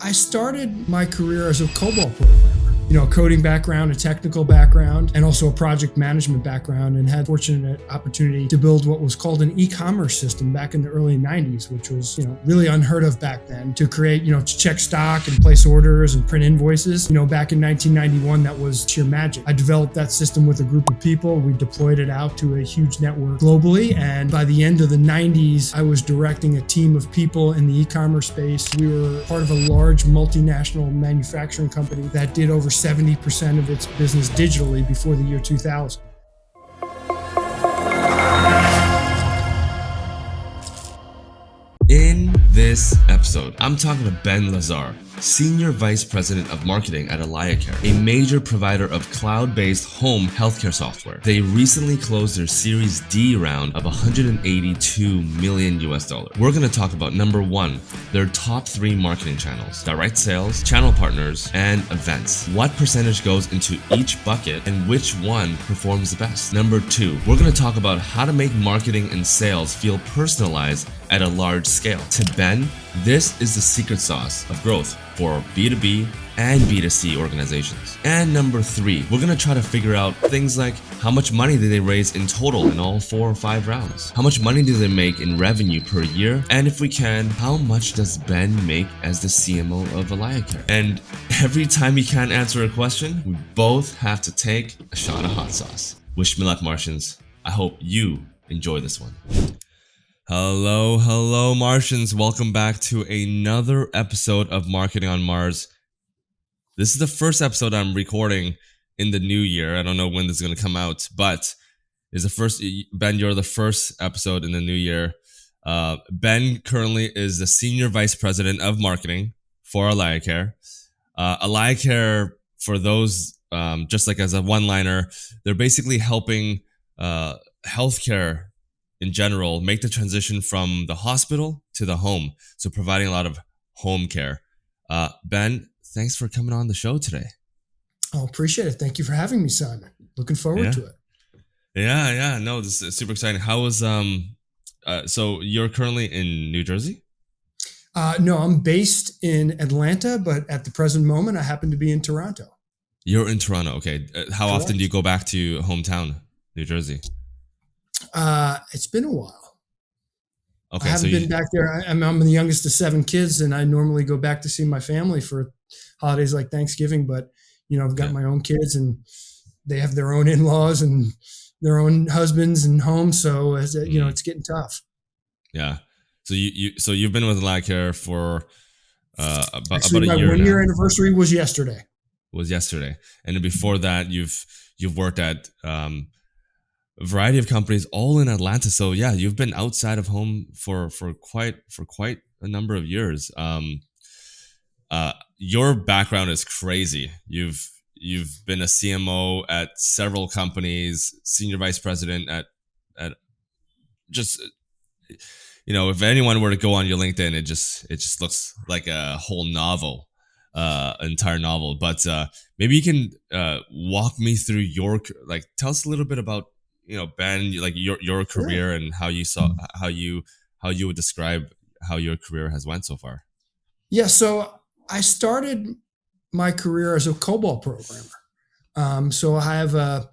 I started my career as a COBOL programmer, a coding background, a technical background, and also a project management background, and had the fortunate opportunity to build what was called an e-commerce system back in the early 90s, which was, really unheard of back then, to create, to check stock and place orders and print invoices. Back in 1991, that was sheer magic. I developed that system with a group of people. We deployed it out to a huge network globally. And by the end of the 90s, I was directing a team of people in the e-commerce space. We were part of a large multinational manufacturing company that did over 70% of its business digitally before the year 2000. In this episode, I'm talking to Ben Lazar, Senior Vice President of Marketing at AlayaCare, a major provider of cloud-based home healthcare software. They recently closed their Series D round of $182 million. We're going to talk about number one, their top 3 marketing channels: direct sales, channel partners, and events. What percentage goes into each bucket and which one performs the best? Number 2, we're going to talk about how to make marketing and sales feel personalized at a large scale. To Ben, this is the secret sauce of growth for B2B and B2C organizations. And number 3, we're gonna try to figure out things like how much money did they raise in total in all 4 or 5 rounds? How much money do they make in revenue per year? And if we can, how much does Ben make as the CMO of AlayaCare? And every time he can't answer a question, we both have to take a shot of hot sauce. Wish me luck, Martians. I hope you enjoy this one. Hello, Martians. Welcome back to another episode of Marketing on Mars. This is the first episode I'm recording in the new year. I don't know when this is going to come out, but it's the first. Ben, you're the first episode in the new year. Ben currently is the Senior Vice President of Marketing for AlayaCare. AlayaCare, for those, just like as a one-liner, they're basically helping healthcare in general make the transition from the hospital to the home, so providing a lot of home care. Ben, thanks for coming on the show today. Oh, appreciate it. Thank you for having me, Simon. Looking forward to it. Yeah. No, this is super exciting. How was so you're currently in New Jersey? No, I'm based in Atlanta, but at the present moment, I happen to be in Toronto. You're in Toronto. Okay. How Correct. often do you go back to hometown, New Jersey? It's been a while. Okay, I haven't been back there. I'm the youngest of 7 kids, and I normally go back to see my family for holidays like Thanksgiving. But I've got my own kids, and they have their own in-laws and their own husbands and homes. So it's getting tough. Yeah. So you've been with AlayaCare for about a year now. My 1-year anniversary was yesterday. And then before that, you've worked at a variety of companies all in Atlanta. So yeah, you've been outside of home for quite a number of years. Your background is crazy. You've been a CMO at several companies, senior vice president at just, if anyone were to go on your LinkedIn, it just looks like a whole novel, entire novel. But maybe you can walk me through tell us a little bit about Ben, like your career and how you would describe how your career has went so far. Yeah, so I started my career as a COBOL programmer. So I have a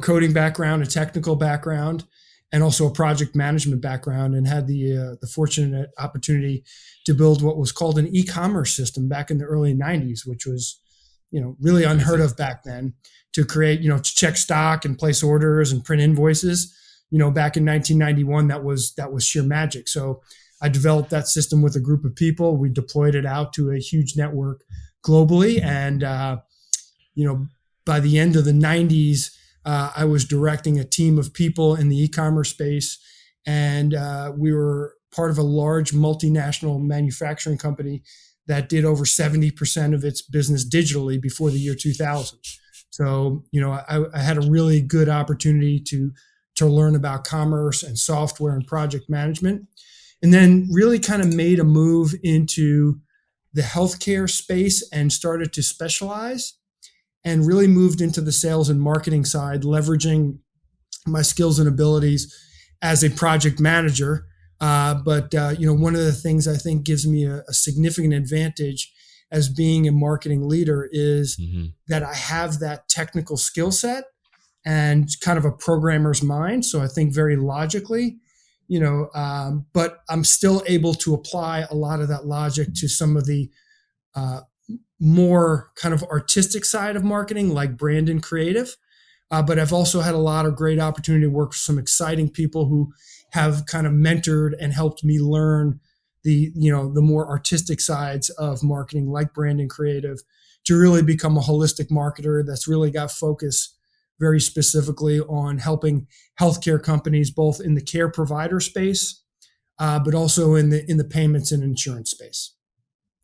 coding background, a technical background, and also a project management background, and had the fortunate opportunity to build what was called an e-commerce system back in the early 90s, which was really unheard of back then, to create, to check stock and place orders and print invoices. Back in 1991, that was sheer magic. So I developed that system with a group of people. We deployed it out to a huge network globally. And, by the end of the 90s, I was directing a team of people in the e-commerce space. And we were part of a large multinational manufacturing company that did over 70% of its business digitally before the year 2000. So, I had a really good opportunity to learn about commerce and software and project management, and then really kind of made a move into the healthcare space and started to specialize, and really moved into the sales and marketing side, leveraging my skills and abilities as a project manager. But one of the things I think gives me a significant advantage as being a marketing leader is Mm-hmm. that I have that technical skill set and kind of a programmer's mind. So I think very logically, but I'm still able to apply a lot of that logic to some of the uh, more kind of artistic side of marketing, like brand and creative. But I've also had a lot of great opportunity to work with some exciting people who have kind of mentored and helped me learn the more artistic sides of marketing, like brand and creative, to really become a holistic marketer that's really got focus very specifically on helping healthcare companies, both in the care provider space, but also in the payments and insurance space.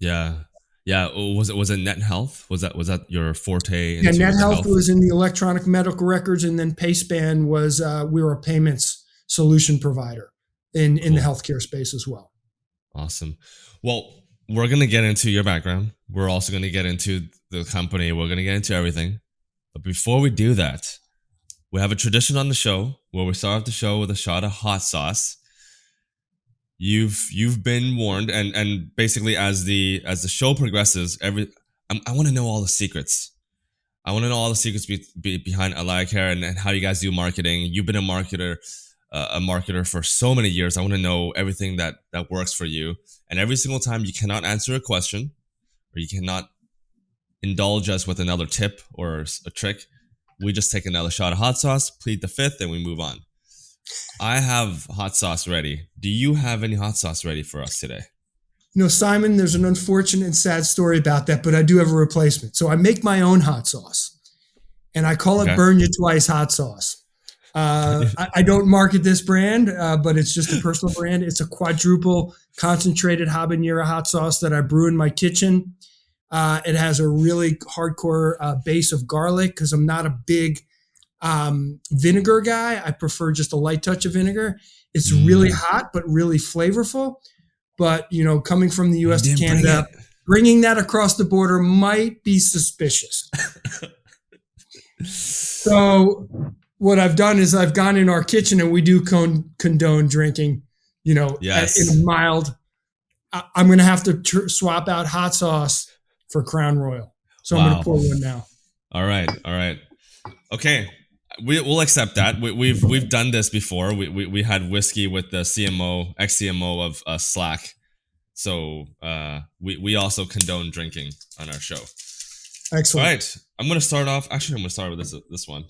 Yeah. Yeah. Was it net health? Was that your forte Yeah, into Net the Health health? was in the electronic medical records, and then PaySpan was we were a payments solution provider in the Cool. healthcare space as well. Awesome. Well, we're gonna get into your background. We're also gonna get into the company. We're gonna get into everything. But before we do that, we have a tradition on the show where we start off the show with a shot of hot sauce. You've been warned, and basically as the show progresses, I want to know all the secrets. I want to know all the secrets behind AlayaCare and how you guys do marketing. You've been a marketer for so many years. I want to know everything that works for you. And every single time you cannot answer a question, or you cannot indulge us with another tip or a trick, we just take another shot of hot sauce, plead the fifth, and we move on. I have hot sauce ready. Do you have any hot sauce ready for us today? Simon, there's an unfortunate and sad story about that, but I do have a replacement. So I make my own hot sauce, and I call it Okay. Burn You Twice hot sauce. I don't market this brand, but it's just a personal brand. It's a quadruple concentrated habanero hot sauce that I brew in my kitchen. It has a really hardcore base of garlic because I'm not a big vinegar guy. I prefer just a light touch of vinegar. It's really hot, but really flavorful. But, coming from the US to Canada, bringing that across the border might be suspicious. So what I've done is I've gone in our kitchen, and we do condone drinking, Yes. in a mild. I'm going to have to swap out hot sauce for Crown Royal. So I'm going to pour one now. All right. Okay, we'll accept that. We've done this before. We had whiskey with the ex-CMO of Slack. So we also condone drinking on our show. Excellent. All right, I'm going to start off. Actually, I'm going to start with this one.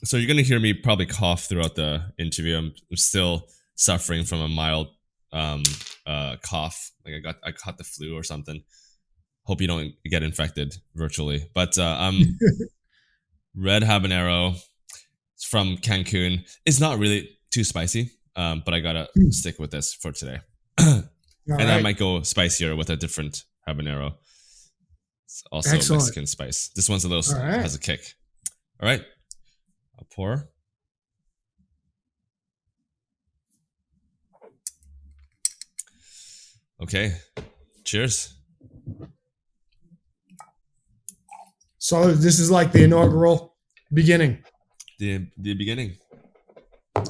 So you're going to hear me probably cough throughout the interview. I'm still suffering from a mild cough. Like I caught the flu or something. Hope you don't get infected virtually. But red habanero from Cancun. It's not really too spicy, but I gotta stick with this for today. And I might go spicier with a different habanero. It's also Excellent. Mexican spice. This one's a little has a kick. All right, I'll pour. Okay, cheers. So this is like the inaugural beginning. The beginning.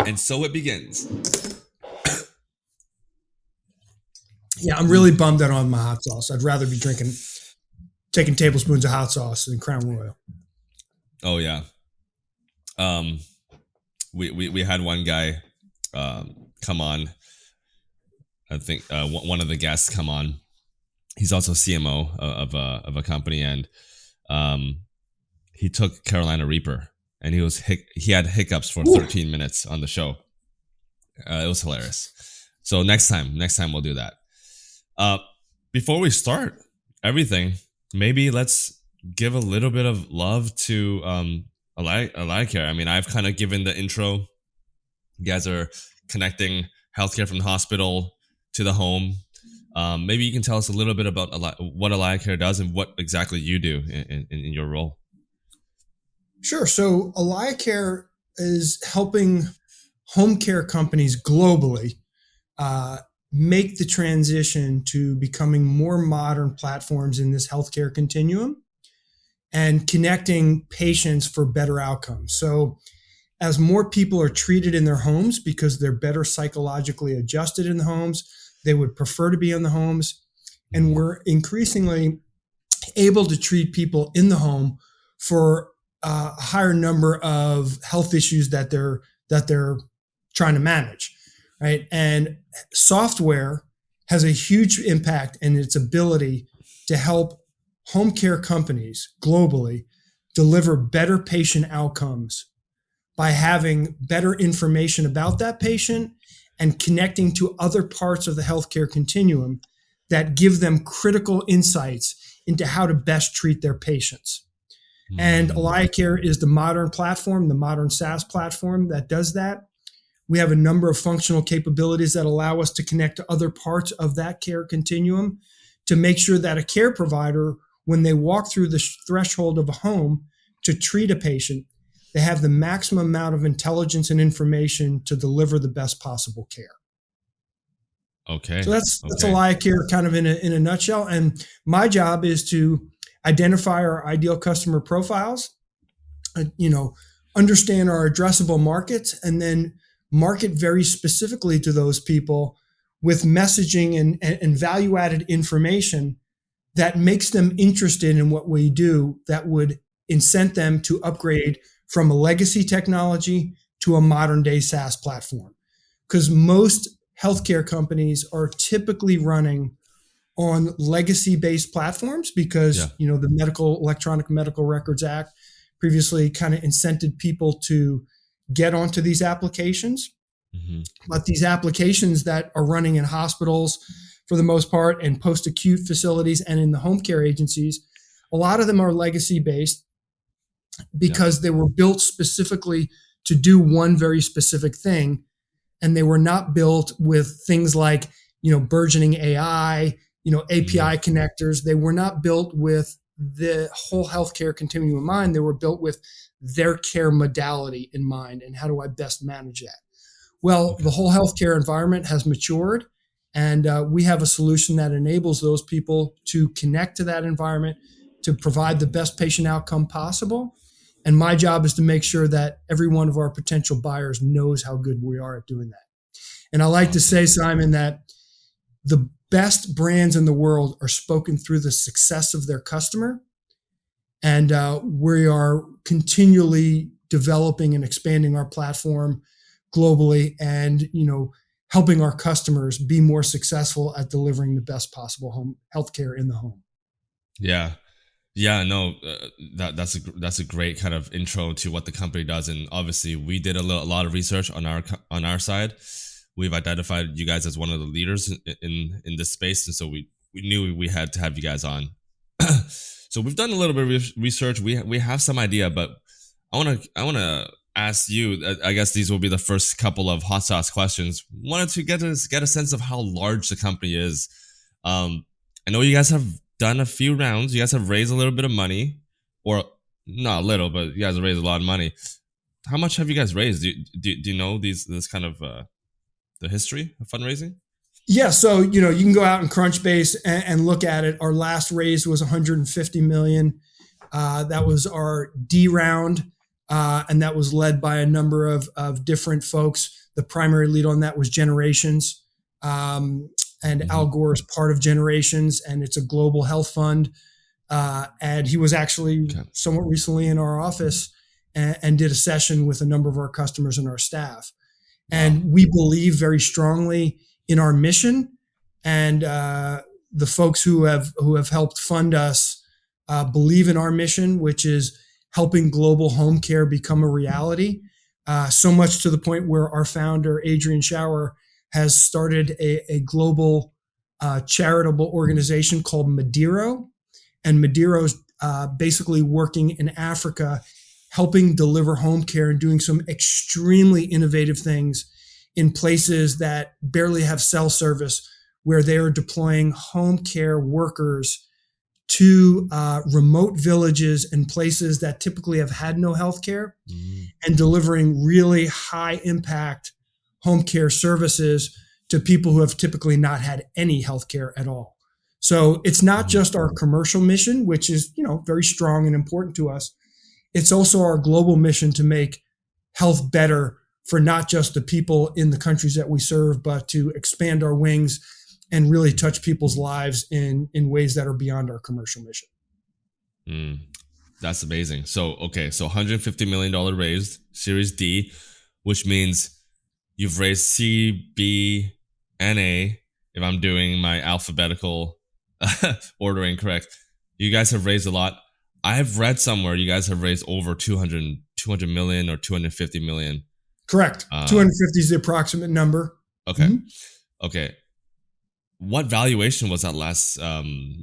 And so it begins. Yeah, I'm really bummed out on my hot sauce. I'd rather be taking tablespoons of hot sauce than Crown Royal. Oh yeah. We had one guy come on. I think one of the guests come on. He's also CMO of a company, and he took Carolina Reaper, and he had hiccups for 13 minutes on the show. It was hilarious. So next time we'll do that. Before we start everything, maybe let's give a little bit of love to AlayaCare. I mean, I've kind of given the intro. You guys are connecting healthcare from the hospital to the home. Maybe you can tell us a little bit about what AlayaCare does and what exactly you do in your role. Sure. So AlayaCare is helping home care companies globally make the transition to becoming more modern platforms in this healthcare continuum and connecting patients for better outcomes. So as more people are treated in their homes because they're better psychologically adjusted in the homes, they would prefer to be in the homes. and Mhm. we're increasingly able to treat people in the home for a higher number of health issues that they're trying to manage, right? And software has a huge impact in its ability to help home care companies globally deliver better patient outcomes by having better information about that patient and connecting to other parts of the healthcare continuum that give them critical insights into how to best treat their patients. And Mm. AlayaCare is the modern platform, the modern SaaS platform that does that. We have a number of functional capabilities that allow us to connect to other parts of that care continuum to make sure that a care provider, when they walk through the threshold of a home to treat a patient, they have the maximum amount of intelligence and information to deliver the best possible care. So Okay. that's Okay. AlayaCare kind of in a nutshell. And my job is to identify our ideal customer profiles, you know, understand our addressable markets, and then market very specifically to those people with messaging and value added information that makes them interested in what we do, that would incent them to upgrade from a legacy technology to a modern day SaaS platform. Because most healthcare companies are typically running on legacy based platforms Yeah. because the Electronic Medical Records Act previously kind of incented people to get onto these applications. Hmm. But these applications that are running in hospitals for the most part and post acute facilities and in the home care agencies, a lot of them are legacy based Yeah. because they were built specifically to do one very specific thing, and they were not built with things like burgeoning AI, Hmm. API connectors. They were not built with the whole healthcare continuum in mind. They were built with their care modality in mind, and how do I best manage that? Well, Okay. the whole healthcare environment has matured, and we have a solution that enables those people to connect to that environment to provide the best patient outcome possible. And my job is to make sure that every one of our potential buyers knows how good we are at doing that. And I like to Awesome. say, Simon, that the best brands in the world are spoken through the success of their customer. And we are continually developing and expanding our platform globally, and helping our customers be more successful at delivering the best possible home healthcare in the home. Yeah. Yeah, no, that's a great kind of intro to what the company does, and obviously we did a lot of research on our side. We've identified you guys as one of the leaders in this space, and so we knew we had to have you guys on. So we've done a little bit of research. We have some idea, but I want to ask you. I guess these will be the first couple of hot sauce questions. Wanted to get a sense of how large the company is. I know you guys have done a few rounds. You guys have raised a little bit of money, or not a little, but you guys have raised a lot of money. How much have you guys raised? Do you know this kind of the history of fundraising? Yeah, so you can go out and Crunchbase and look at it. Our last raise was 150 million. That was our D round, and that was led by a number of different folks. The primary lead on that was Generations, and Al Hmm. Gore is part of Generations, and it's a global health fund. And he was actually Okay. somewhat recently in our office and did a session with a number of our customers and our staff. Wow. And we believe very strongly in our mission, and the folks who have helped fund us believe in our mission, which is helping global home care become a reality. So much to the point where our founder Adrian Schauer has started a global charitable organization called Madiro, and Madiro's basically working in Africa, helping deliver home care and doing some extremely innovative things in places that barely have cell service, where they are deploying home care workers to remote villages and places that typically have had no health care, Mm-hmm. and delivering really high impact home care services to people who have typically not had any health care at all. So it's not Mm-hmm. just our commercial mission, which is, very strong and important to us. It's also our global mission to make health better for not just the people in the countries that we serve, but to expand our wings and really touch people's lives in ways that are beyond our commercial mission. That's amazing. So, okay, so $150 million raised, Series D, which means you've raised C, B, and A, if I'm doing my alphabetical ordering correct. You guys have raised a lot. I've read somewhere you guys have raised over 200 million or 250 million. Correct. 250 is the approximate number. Okay. Mm-hmm. Okay. What valuation was that last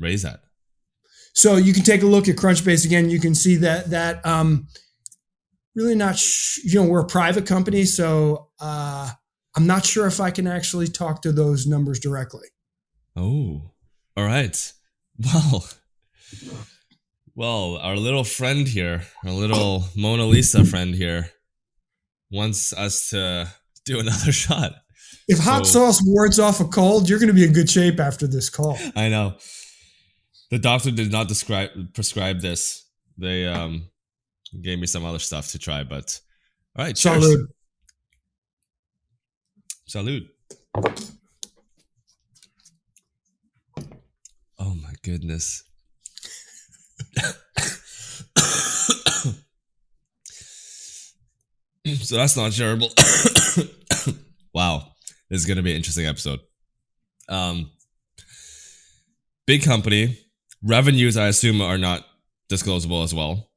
raise at? So you can take a look at Crunchbase again. You can see that really not, we're a private company, so I'm not sure if I can actually talk to those numbers directly. Oh, all right. Well, our little friend here, our little Mona Lisa friend here, wants us to do another shot. If hot sauce wards off a cold, you're going to be in good shape after this call. I know. The doctor did not prescribe this. They gave me some other stuff to try, but all right. Cheers. Salud. Oh my goodness. So that's not shareable. Wow. This is going to be an interesting episode. Big company. Revenues, I assume, are not disclosable as well.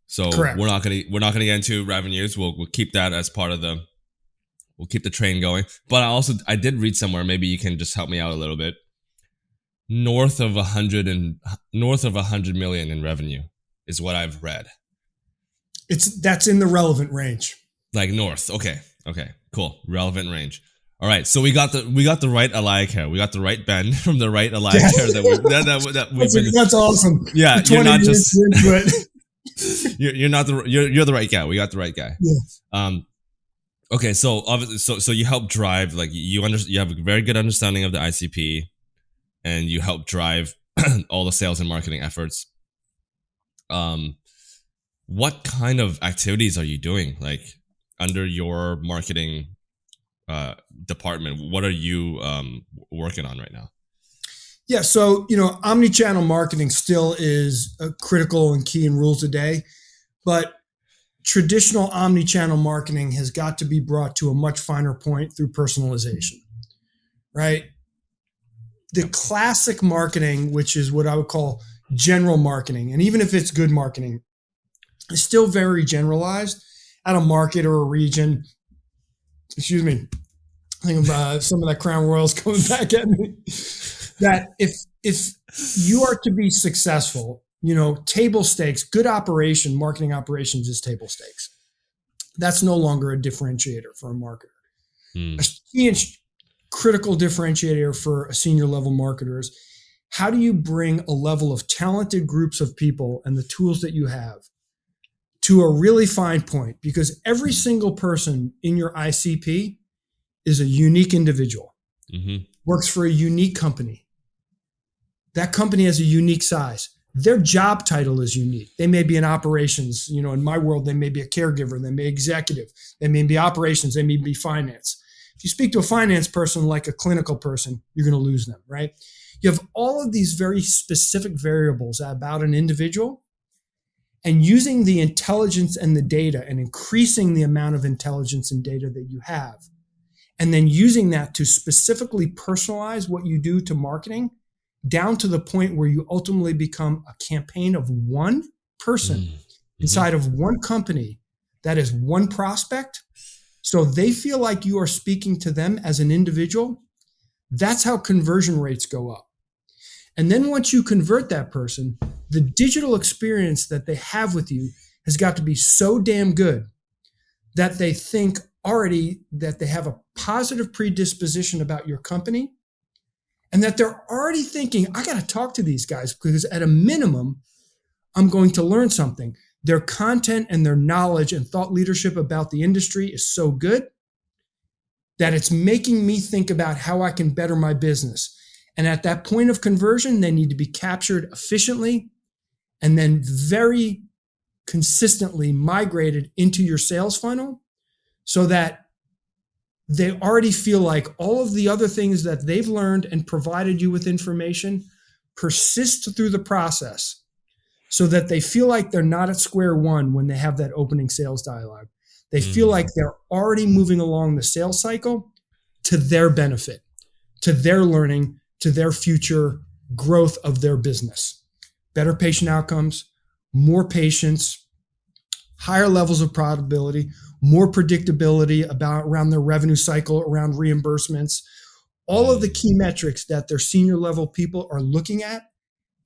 So correct. we're not gonna get into revenues. We'll keep that as part of we'll keep the train going. But I did read somewhere, maybe you can just help me out a little bit. North of 100 million in revenue is what I've read. That's in the relevant range. Like north. Okay, cool. Relevant range. All right, so we got the right AlayaCare. We got the right Ben from the right AlayaCare That's awesome. Yeah, you're not just you're the right guy. We got the right guy. Yeah. Okay, so obviously, so you help drive, like you have a very good understanding of the ICP, and you help drive all the sales and marketing efforts. What kind of activities are you doing, like under your marketing department? What are you working on right now? Yeah, so omni-channel marketing still is critical and key in rules a day, but traditional omni-channel marketing has got to be brought to a much finer point through personalization, right? The classic marketing, which is what I would call general marketing, and even if it's good marketing, is still very generalized at a market or a region. Excuse me. I think of some of that Crown Royals coming back at me. That if you are to be successful, table stakes, good operation, marketing operations is table stakes. That's no longer a differentiator for a marketer. A key and critical differentiator for a senior level marketer is how do you bring a level of talented groups of people and the tools that you have to a really fine point? Because every single person in your ICP is a unique individual, works for a unique company. That company has a unique size. Their job title is unique. They may be in operations, in my world, they may be a caregiver, they may be executive, they may be operations, they may be finance. If you speak to a finance person like a clinical person, you're going to lose them, right? You have all of these very specific variables about an individual, and using the intelligence and the data and increasing the amount of intelligence and data that you have, and then using that to specifically personalize what you do to marketing down to the point where you ultimately become a campaign of one person inside of one company that is one prospect. So they feel like you are speaking to them as an individual. That's how conversion rates go up. And then once you convert that person, the digital experience that they have with you has got to be so damn good that they think already that they have a positive predisposition about your company, and that they're already thinking, I got to talk to these guys because at a minimum, I'm going to learn something. Their content and their knowledge and thought leadership about the industry is so good that it's making me think about how I can better my business. And at that point of conversion, they need to be captured efficiently and then very consistently migrated into your sales funnel so that they already feel like all of the other things that they've learned and provided you with information persist through the process, so that they feel like they're not at square one when they have that opening sales dialogue. They feel like they're already moving along the sales cycle to their benefit, to their learning, to their future growth of their business. Better patient outcomes, more patients, higher levels of profitability, more predictability around their revenue cycle, around reimbursements, all of the key metrics that their senior level people are looking at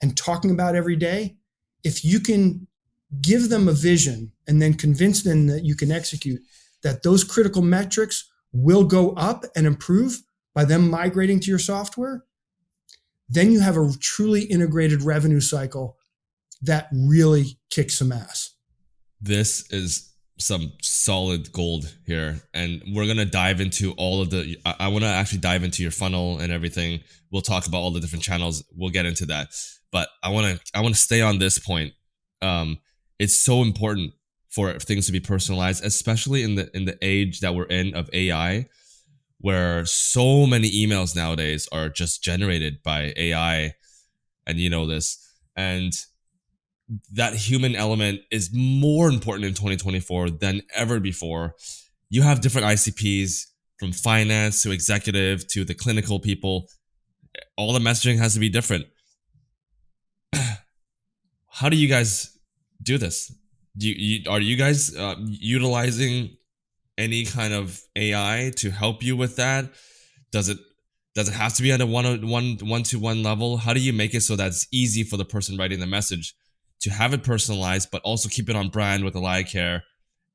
and talking about every day. If you can give them a vision and then convince them that you can execute, that those critical metrics will go up and improve by them migrating to your software, then you have a truly integrated revenue cycle that really kicks some ass. This is some solid gold here, and we're gonna dive into all of the. I want to actually dive into your funnel and everything. We'll talk about all the different channels. We'll get into that, but I want to stay on this point. It's so important for things to be personalized, especially in the age that we're in of AI, where so many emails nowadays are just generated by AI, and you know this, and that human element is more important in 2024 than ever before. You have different ICPs, from finance to executive to the clinical people. All the messaging has to be different. How do you guys do this? Are you guys utilizing any kind of AI to help you with that? Does it have to be at a one-to-one level? How do you make it so that it's easy for the person writing the message to have it personalized, but also keep it on brand with AlayaCare,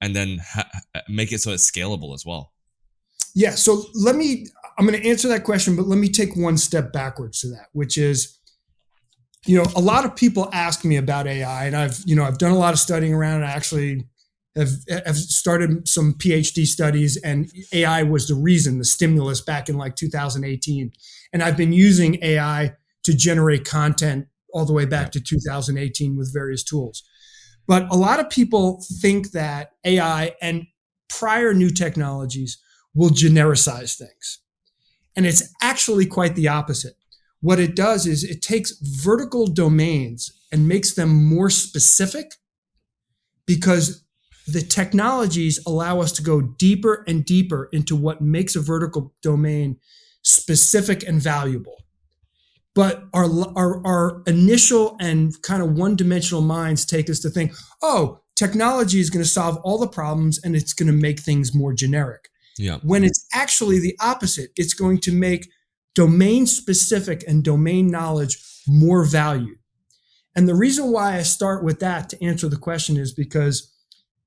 and then make it so it's scalable as well? Yeah, so I'm going to answer that question, but let me take one step backwards to that, which is, a lot of people ask me about AI, and I've done a lot of studying around it. I actually have started some PhD studies, and AI was the stimulus back in like 2018. And I've been using AI to generate content all the way back to 2018 with various tools. But a lot of people think that AI and prior new technologies will genericize things. And it's actually quite the opposite. What it does is it takes vertical domains and makes them more specific, because the technologies allow us to go deeper and deeper into what makes a vertical domain specific and valuable. But our initial and kind of one-dimensional minds take us to think, oh, technology is going to solve all the problems and it's going to make things more generic. Yeah. When it's actually the opposite. It's going to make domain-specific and domain knowledge more valued. And the reason why I start with that to answer the question is because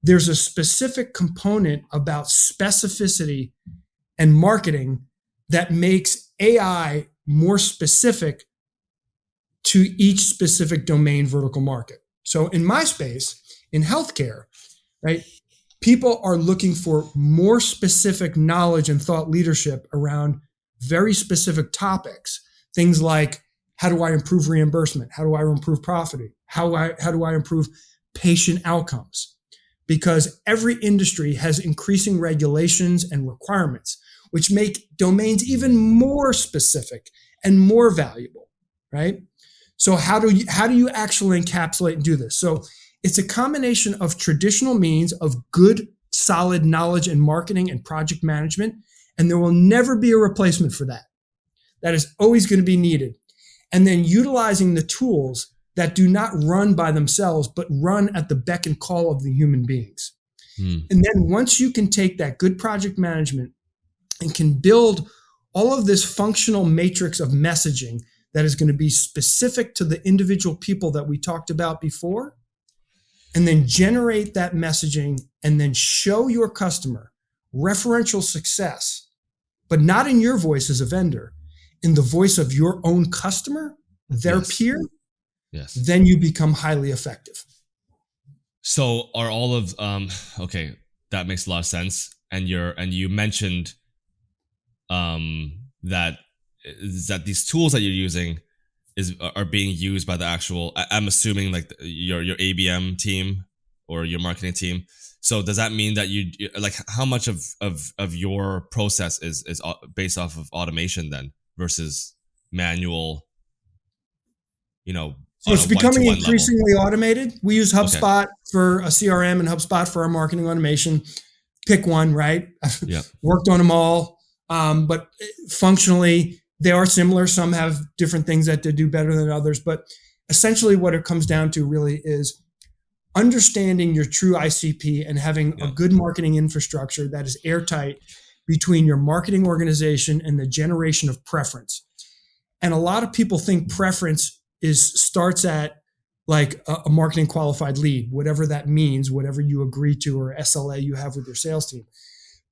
there's a specific component about specificity and marketing that makes AI more specific to each specific domain vertical market. So in my space, in healthcare, right, people are looking for more specific knowledge and thought leadership around very specific topics. Things like, how do I improve reimbursement? How do I improve profit? How do I improve patient outcomes? Because every industry has increasing regulations and requirements, which make domains even more specific and more valuable, right? So how do you actually encapsulate and do this? So it's a combination of traditional means of good, solid knowledge and marketing and project management, and there will never be a replacement for that. That is always going to be needed. And then utilizing the tools that do not run by themselves, but run at the beck and call of the human beings. And then once you can take that good project management and can build all of this functional matrix of messaging that is going to be specific to the individual people that we talked about before, and then generate that messaging and then show your customer referential success, but not in your voice as a vendor, in the voice of your own customer, their peer, then you become highly effective. So are all of okay, that makes a lot of sense. And you mentioned that these tools that you're using are being used by the actual, I'm assuming, like your ABM team or your marketing team. So does that mean that you like how much of your process is based off of automation then versus manual, So on it's a becoming one-to-one level? increasingly automated. We use Okay. HubSpot for a CRM and HubSpot for our marketing automation. Pick one, right? I've Yeah. worked on them all, but functionally they are similar. Some have different things that they do better than others, but essentially what it comes down to really is understanding your true ICP and having a Yeah. good marketing infrastructure that is airtight between your marketing organization and the generation of preference. And a lot of people think preference starts at like a marketing qualified lead, whatever that means, whatever you agree to or SLA you have with your sales team.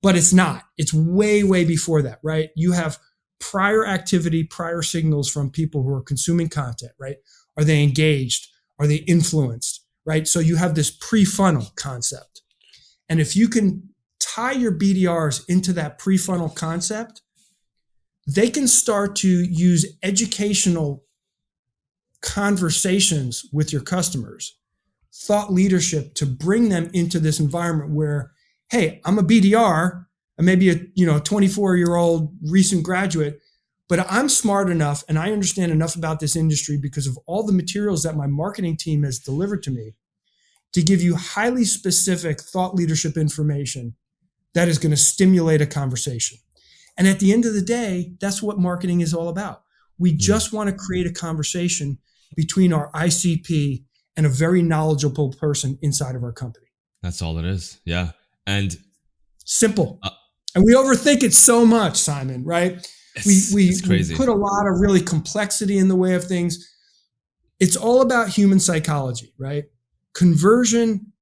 But it's not. It's way, way before that, right? You have prior activity, prior signals from people who are consuming content, right? Are they engaged? Are they influenced, right? So you have this pre-funnel concept. And if you can tie your BDRs into that pre-funnel concept, they can start to use educational conversations with your customers, thought leadership to bring them into this environment where, hey, I'm a BDR, I may be a 24-year-old recent graduate, but I'm smart enough and I understand enough about this industry because of all the materials that my marketing team has delivered to me to give you highly specific thought leadership information that is going to stimulate a conversation. And at the end of the day, that's what marketing is all about. We just want to create a conversation between our ICP and a very knowledgeable person inside of our company. That's all it is. Yeah. And simple. And we overthink it so much, Simon, right? It's crazy. We put a lot of really complexity in the way of things. It's all about human psychology, right? Conversion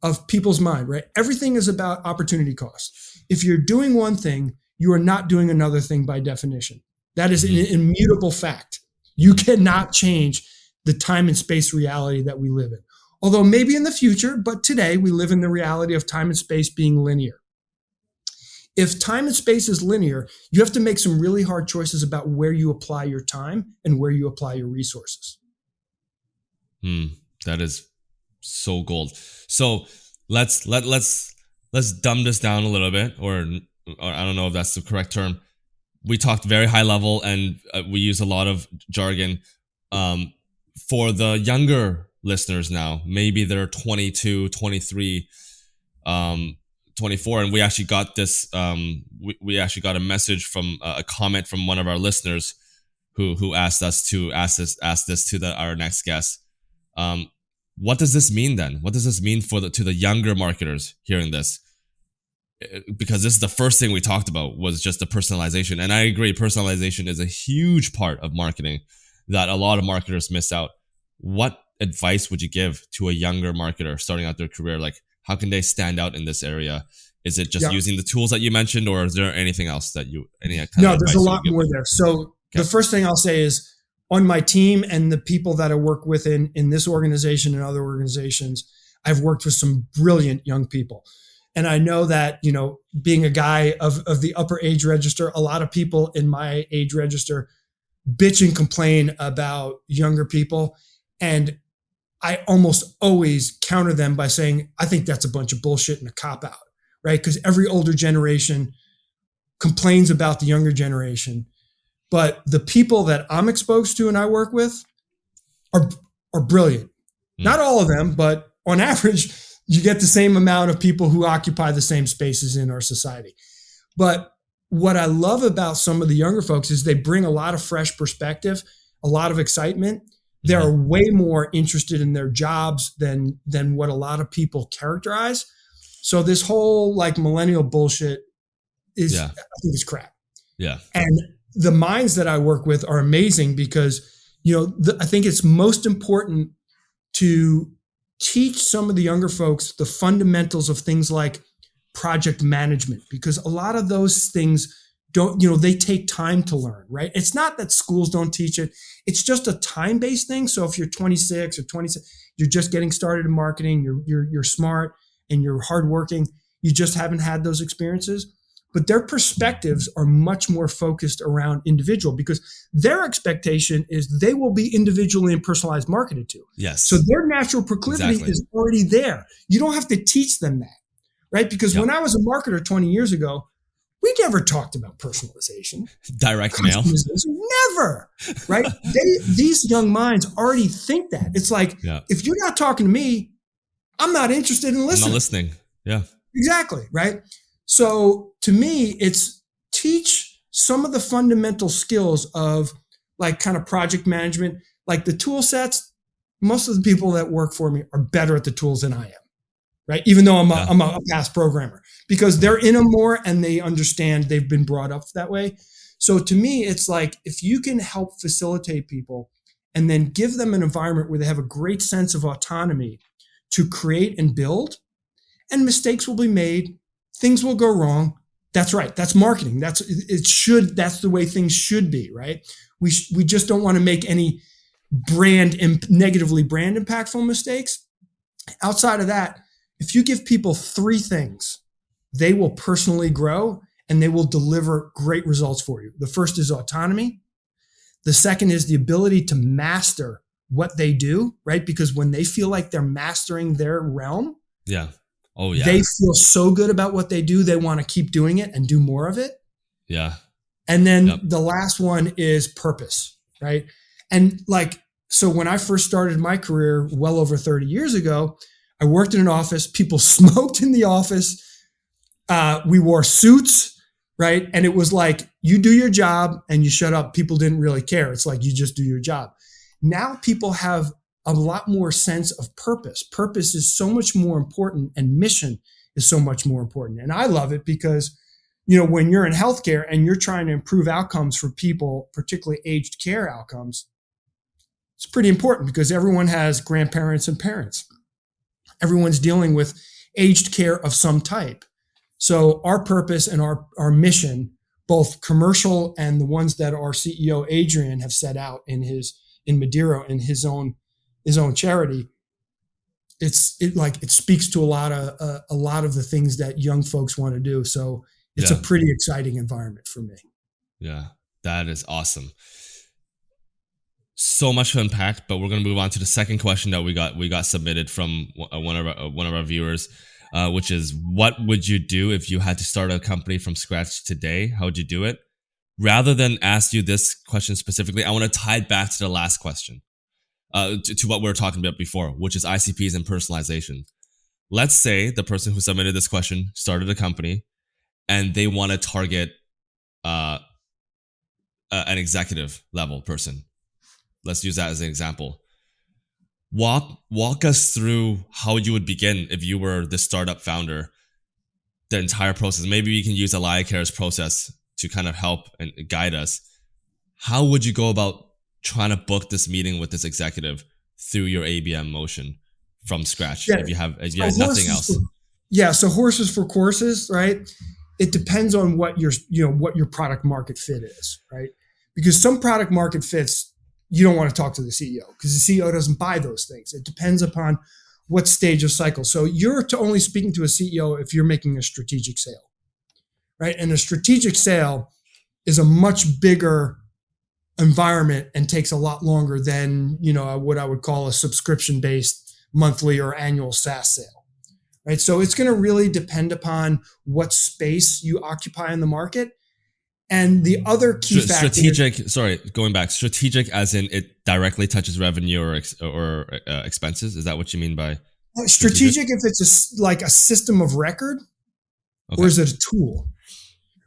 of people's mind, right? Everything is about opportunity cost. If you're doing one thing, you are not doing another thing by definition. That is an immutable fact. You cannot change the time and space reality that we live in. Although maybe in the future, but today we live in the reality of time and space being linear. If time and space is linear, you have to make some really hard choices about where you apply your time and where you apply your resources. That is so gold. So let's dumb this down a little bit, or I don't know if that's the correct term. We talked very high level and we use a lot of jargon. For the younger listeners now, maybe they're 22, 23, 24, and we actually got this. We actually got a message from a comment from one of our listeners who asked us to ask this to our next guest. What does this mean then? What does this mean to the younger marketers hearing this? Because this is the first thing we talked about was just the personalization. And I agree, personalization is a huge part of marketing that a lot of marketers miss out. What advice would you give to a younger marketer starting out their career? Like, how can they stand out in this area? Is it just using the tools that you mentioned, or is there anything else that there's a lot more there. So the first thing I'll say is, on my team and the people that I work with in this organization and other organizations, I've worked with some brilliant young people. And I know that, being a guy of the upper age register, a lot of people in my age register bitch and complain about younger people. And I almost always counter them by saying, I think that's a bunch of bullshit and a cop-out, right? Because every older generation complains about the younger generation. But the people that I'm exposed to and I work with are brilliant. Not all of them, but on average, you get the same amount of people who occupy the same spaces in our society. But what I love about some of the younger folks is they bring a lot of fresh perspective, a lot of excitement. They're way more interested in their jobs than what a lot of people characterize. So this whole like millennial bullshit is, I think, is crap. Yeah. And the minds that I work with are amazing because, I think it's most important to teach some of the younger folks the fundamentals of things like project management, because a lot of those things they take time to learn, right? It's not that schools don't teach it. It's just a time-based thing. So if you're 26 or 27, you're just getting started in marketing, you're smart and you're hardworking, you just haven't had those experiences. But their perspectives are much more focused around individual because their expectation is they will be individually and personalized marketed to. Yes. So their natural proclivity is already there. You don't have to teach them that. right? Because Yep. when I was a marketer 20 years ago, we never talked about personalization, Direct mail. customization, never, right? These young minds already think that. It's like, Yeah. if you're not talking to me, I'm not interested in I'm listening. not listening. Yeah. Exactly, right? So to me, it's teach some of the fundamental skills of like kind of project management, like the tool sets. Most of the people that work for me are better at the tools than I am, right? Even though I'm a past programmer, because they're in them more and they understand, they've been brought up that way. So to me, it's like if you can help facilitate people and then give them an environment where they have a great sense of autonomy to create and build, and mistakes will be made, things will go wrong. That's right. That's marketing. That's the way things should be, right? We just don't want to make any negatively brand impactful mistakes. Outside of that, if you give people three things, they will personally grow and they will deliver great results for you. The first is autonomy. The second is the ability to master what they do, right? Because when they feel like they're mastering their realm, Yeah. Oh yeah. they feel so good about what they do, they want to keep doing it and do more of it. Yeah. And then the last one is purpose, right? And like, so when I first started my career well over 30 years ago, I worked in an office. People smoked in the office. We wore suits, right? And it was like, you do your job and you shut up. People didn't really care. It's like, you just do your job. Now people have a lot more sense of purpose. Purpose is so much more important and mission is so much more important. And I love it because, you know, when you're in healthcare and you're trying to improve outcomes for people, particularly aged care outcomes, it's pretty important because everyone has grandparents and parents. Everyone's dealing with aged care of some type. So our purpose and our mission, both commercial and the ones that our CEO Adrian have set out in Madero in his own charity, it speaks to a lot of the things that young folks want to do. So it's a pretty exciting environment for me. Yeah, that is awesome. So much to unpack, but we're going to move on to the second question that we got submitted from one of our viewers, which is, what would you do if you had to start a company from scratch today? How would you do it? Rather than ask you this question specifically, I want to tie it back to the last question, to what we were talking about before, which is ICPs and personalization. Let's say the person who submitted this question started a company and they want to target an executive level person. Let's use that as an example. Walk us through how you would begin if you were the startup founder, the entire process. Maybe we can use AlayaCare's process to kind of help and guide us. How would you go about trying to book this meeting with this executive through your ABM motion from scratch if you have nothing else? So horses for courses, right? It depends on what your product market fit is, right? Because some product market fits, you don't want to talk to the CEO because the CEO doesn't buy those things. It depends upon what stage of cycle. So you're only speaking to a CEO if you're making a strategic sale, right? And a strategic sale is a much bigger environment and takes a lot longer than, what I would call a subscription-based monthly or annual SaaS sale, right? So it's going to really depend upon what space you occupy in the market. And the other key factor, strategic as in it directly touches revenue or expenses. Is that what you mean by strategic? If it's like a system of record, or is it a tool,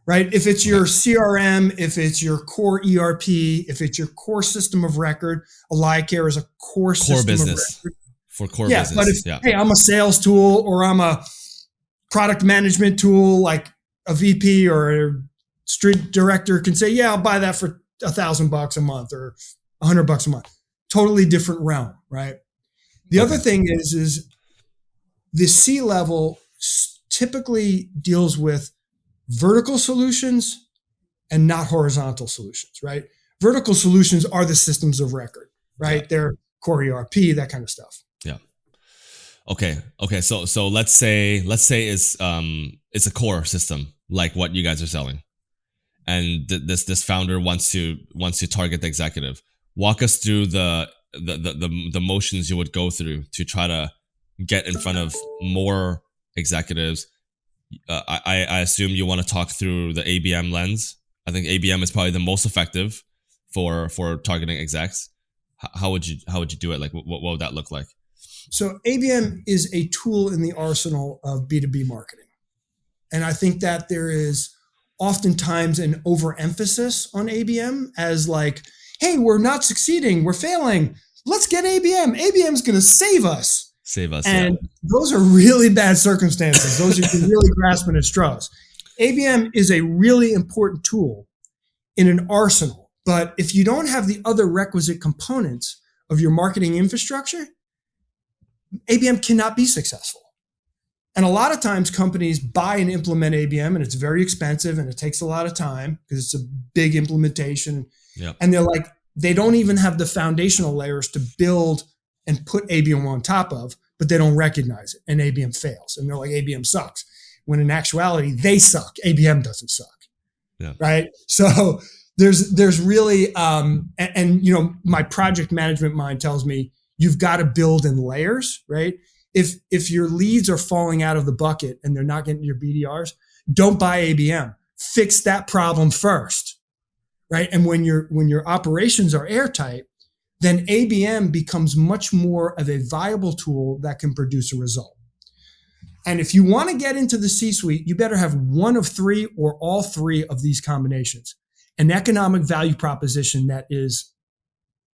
right? If it's your CRM, if it's your core ERP, if it's your core system of record, AlayaCare is a core system business of record. For core business. But hey, I'm a sales tool or I'm a product management tool, like a VP or a street director can say, yeah, I'll buy that for $1,000 a month or $100 a month. Totally different realm, right? The other thing is the C-level typically deals with vertical solutions and not horizontal solutions, right? Vertical solutions are the systems of record, right? Yeah. They're core ERP, that kind of stuff. Yeah. Okay. So let's say it's a core system like what you guys are selling, and this founder wants to target the executive. Walk us through the motions you would go through to try to get in front of more executives I assume you want to talk through the ABM lens. I think ABM is probably the most effective for targeting execs. How would you do it? Like, what would that look like? So ABM is a tool in the arsenal of B2B marketing. And I think that there is oftentimes an overemphasis on ABM as like, hey, we're not succeeding, we're failing. Let's get ABM. ABM is going to save us. Save us. And those are really bad circumstances. Those are really grasping at straws. ABM is a really important tool in an arsenal. But if you don't have the other requisite components of your marketing infrastructure, ABM cannot be successful. And a lot of times companies buy and implement ABM, and it's very expensive and it takes a lot of time because it's a big implementation. Yep. And they're like, they don't even have the foundational layers to build and put ABM on top of, but they don't recognize it. And ABM fails. And they're like, ABM sucks. When in actuality, they suck. ABM doesn't suck. Yeah. Right. So there's really, and my project management mind tells me you've got to build in layers, right? If your leads are falling out of the bucket and they're not getting your BDRs, don't buy ABM. Fix that problem first, right? And when your operations are airtight, then ABM becomes much more of a viable tool that can produce a result. And if you want to get into the C-suite, you better have one of three or all three of these combinations. An economic value proposition that is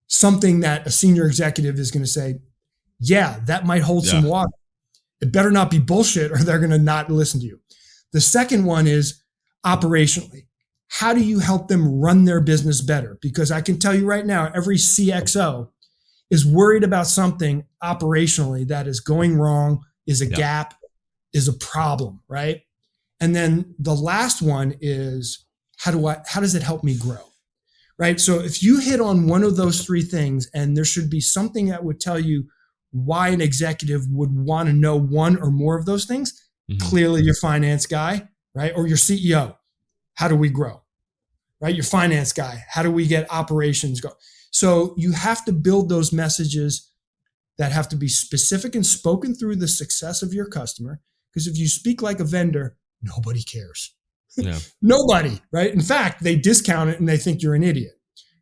something that a senior executive is going to say, yeah, that might hold some water. It better not be bullshit or they're going to not listen to you. The second one is operationally. How do you help them run their business better? Because I can tell you right now, every CXO is worried about something operationally that is going wrong, is a gap, is a problem, right? And then the last one is, how does it help me grow? Right? So if you hit on one of those three things, and there should be something that would tell you why an executive would want to know one or more of those things, clearly your finance guy, right? Or your CEO, how do we grow? Right? Your finance guy, how do we get operations go? So you have to build those messages that have to be specific and spoken through the success of your customer. Because if you speak like a vendor, nobody cares. Yeah. Nobody, right? In fact, they discount it and they think you're an idiot,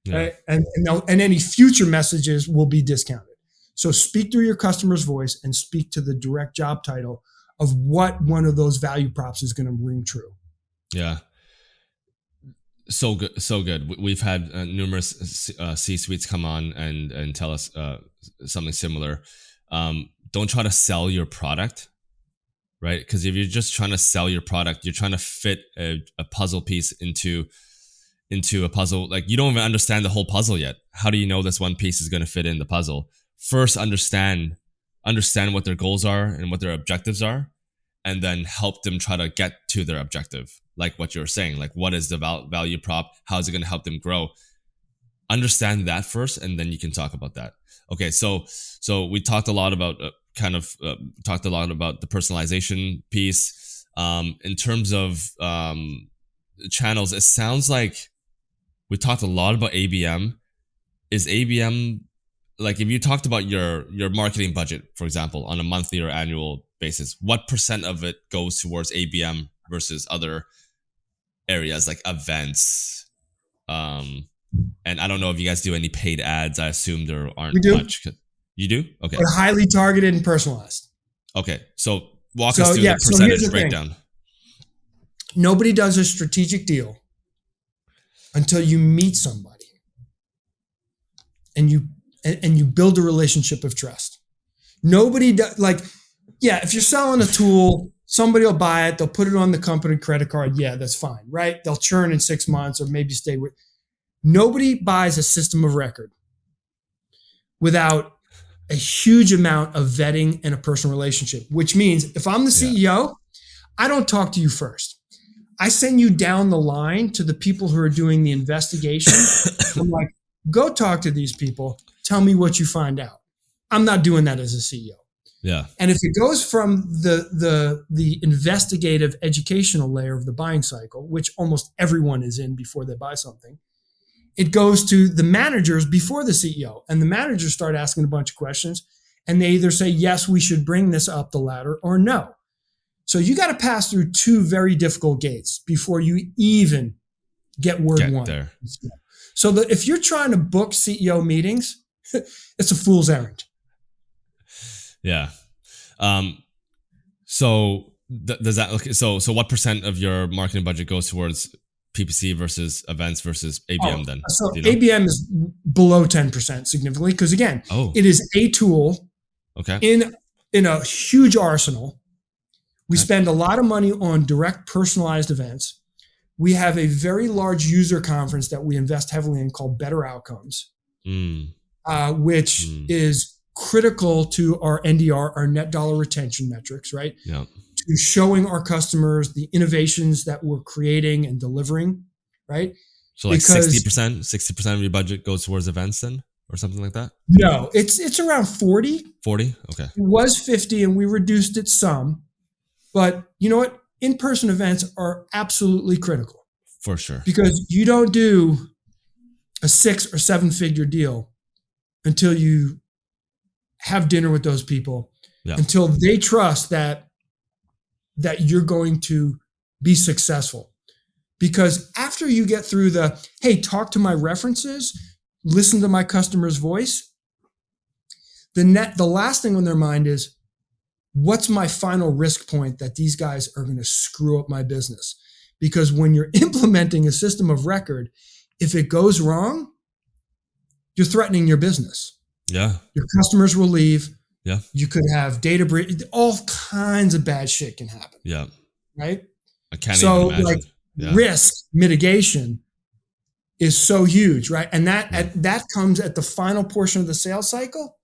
right? And any future messages will be discounted. So speak through your customer's voice and speak to the direct job title of what one of those value props is going to ring true. Yeah. So good. So good. We've had numerous C-suites come on and tell us something similar. Don't try to sell your product. Right? Because if you're just trying to sell your product, you're trying to fit a puzzle piece into a puzzle. Like, you don't even understand the whole puzzle yet. How do you know this one piece is going to fit in the puzzle? First, understand what their goals are and what their objectives are, and then help them try to get to their objective. Like what you were saying, like, what is the value prop? How is it going to help them grow? Understand that first, and then you can talk about that. Okay, so we talked a lot about talked a lot about the personalization piece. In terms of channels, it sounds like we talked a lot about ABM. Is ABM, like, if you talked about your marketing budget, for example, on a monthly or annual basis, what % of it goes towards ABM versus other areas like events? And I don't know if you guys do any paid ads. I assume there aren't much. You do? Okay. But highly targeted and personalized. Okay. So walk us through the percentage breakdown. Nobody does a strategic deal until you meet somebody and you build a relationship of trust. Nobody does, like, if you're selling a tool, somebody will buy it, they'll put it on the company credit card. Yeah, that's fine, right? They'll churn in 6 months or maybe stay with. Nobody buys a system of record without a huge amount of vetting and a personal relationship, which means if I'm the CEO, I don't talk to you first. I send you down the line to the people who are doing the investigation. I'm like, go talk to these people. Tell me what you find out. I'm not doing that as a CEO. Yeah. And if it goes from the investigative educational layer of the buying cycle, which almost everyone is in before they buy something, it goes to the managers before the CEO, and the managers start asking a bunch of questions, and they either say, yes, we should bring this up the ladder, or no. So you got to pass through two very difficult gates before you even get word one. There. So if you're trying to book CEO meetings, it's a fool's errand. Yeah. So does that, okay, so what percent of your marketing budget goes towards PPC versus events versus ABM then? So ABM is below 10% significantly because, again, it is a tool in a huge arsenal. We spend a lot of money on direct personalized events. We have a very large user conference that we invest heavily in called Better Outcomes, which is critical to our NDR, our net dollar retention metrics, right? Yeah. To showing our customers the innovations that we're creating and delivering, right? So like 60% of your budget goes towards events then, or something like that? No, it's around 40. 40? Okay. It was 50 and we reduced it some. But you know what? In-person events are absolutely critical. For sure. Because you don't do a 6 or 7 figure deal until you have dinner with those people, until they trust that you're going to be successful. Because after you get through hey, talk to my references, listen to my customer's voice, the last thing on their mind is, what's my final risk point that these guys are going to screw up my business? Because when you're implementing a system of record, if it goes wrong, you're threatening your business. Yeah. Your customers will leave. Yeah. You could have data breach. All kinds of bad shit can happen. Yeah. Right? I can't even imagine. Risk mitigation is so huge, right? And that comes at the final portion of the sales cycle.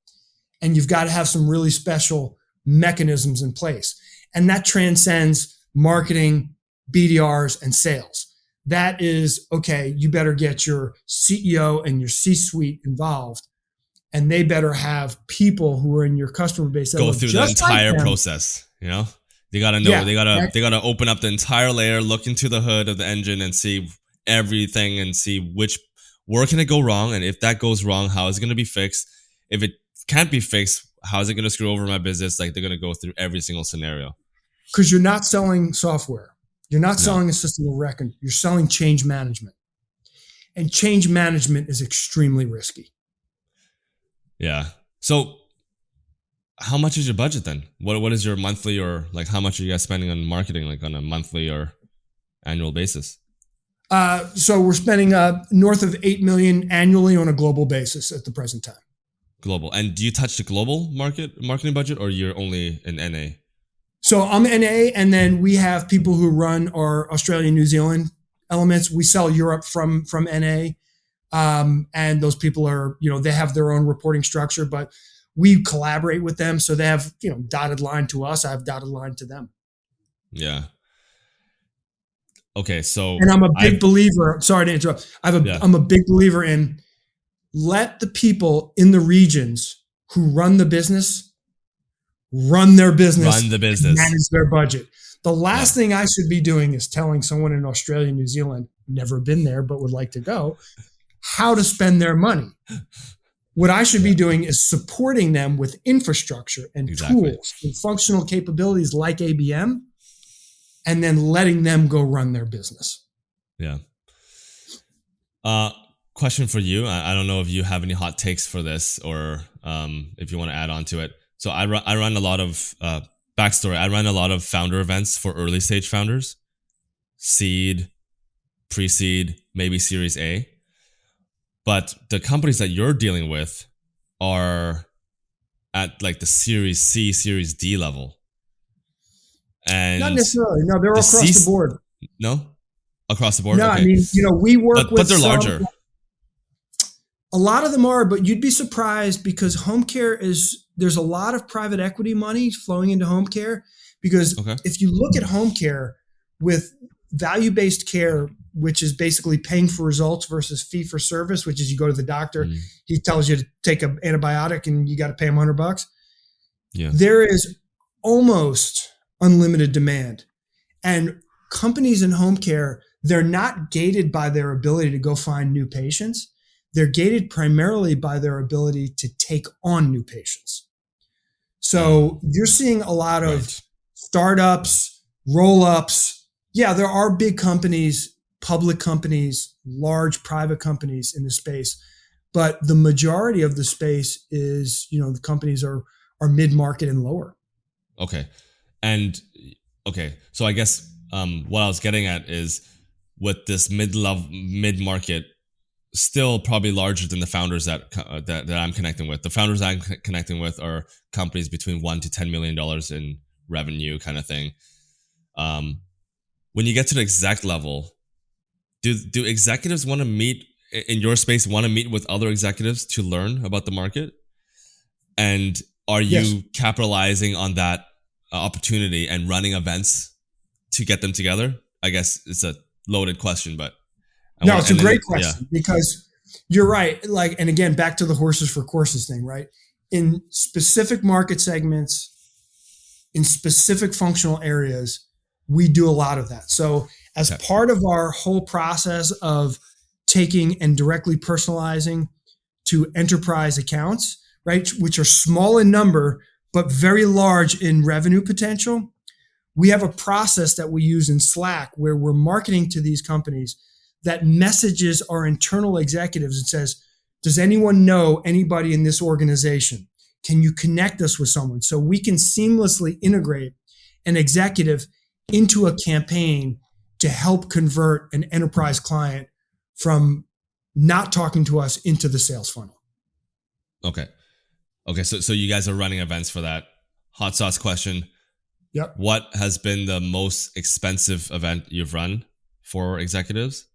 And you've got to have some really special mechanisms in place. And that transcends marketing, BDRs, and sales. That is, okay, you better get your CEO and your C-suite involved, and they better have people who are in your customer base that go through the entire process. You know, they gotta know. They gotta open up the entire layer, look into the hood of the engine, and see everything, and see where can it go wrong, and if that goes wrong, how is it going to be fixed? If it can't be fixed, how is it going to screw over my business? Like, they're going to go through every single scenario. Because you're not selling software. You're not selling a system of record. You're selling change management. And change management is extremely risky. Yeah. So how much is your budget then? What is your monthly, or like how much are you guys spending on marketing, like on a monthly or annual basis? So we're spending north of 8 million annually on a global basis at the present time. Global. And do you touch the global marketing budget, or you're only in NA? So I'm NA, and then we have people who run our Australia, New Zealand elements. We sell Europe from NA. And those people are, they have their own reporting structure, but we collaborate with them. So they have, dotted line to us. I have dotted line to them. Yeah. Okay. So, and I'm a big believer, sorry to interrupt. I'm a big believer in let the people in the regions who run the business, run their business, manage their budget. The last thing I should be doing is telling someone in Australia, New Zealand, never been there, but would like to go, how to spend their money. What I should be doing is supporting them with infrastructure and tools and functional capabilities like ABM, and then letting them go run their business. Yeah. Question for you. I don't know if you have any hot takes for this, or if you want to add on to it. So I run a lot of backstory. I run a lot of founder events for early stage founders, seed, pre-seed, maybe Series A. But the companies that you're dealing with are at like the Series C, Series D level. And not necessarily. No, they're across the board. No? Across the board? No, okay. I mean, we work with... But they're larger. A lot of them are, but you'd be surprised because home care there's a lot of private equity money flowing into home care, because if you look at home care with value-based care, which is basically paying for results, versus fee for service, which is you go to the doctor, he tells you to take an antibiotic and you got to pay him $100. Yeah. There is almost unlimited demand. And companies in home care, they're not gated by their ability to go find new patients. They're gated primarily by their ability to take on new patients. So you're seeing a lot of startups, roll-ups. Yeah, there are big companies, public companies, large private companies in the space, but the majority of the space is, the companies are mid-market and lower. Okay. And okay, so I guess what I was getting at is with this mid market still probably larger than the founders that I'm connecting with. The founders I'm connecting with are companies between $1 to $10 million in revenue, kind of thing. When you get to the exec level, do executives want to meet in your space? Want to meet with other executives to learn about the market? And are you Yes. capitalizing on that opportunity and running events to get them together? I guess it's a loaded question, but No, it's a great yeah, question because you're right. Like, and again, back to the horses for courses thing, right? In specific market segments, in specific functional areas, we do a lot of that. So, as okay, part of our whole process of taking and directly personalizing to enterprise accounts, right, which are small in number but very large in revenue potential, we have a process that we use in Slack where we're marketing to these companies that messages our internal executives and says, does anyone know anybody in this organization? Can you connect us with someone? So we can seamlessly integrate an executive into a campaign to help convert an enterprise client from not talking to us into the sales funnel. okay. So you guys are running events for that. Hot sauce question. Yep. What has been the most expensive event you've run for executives,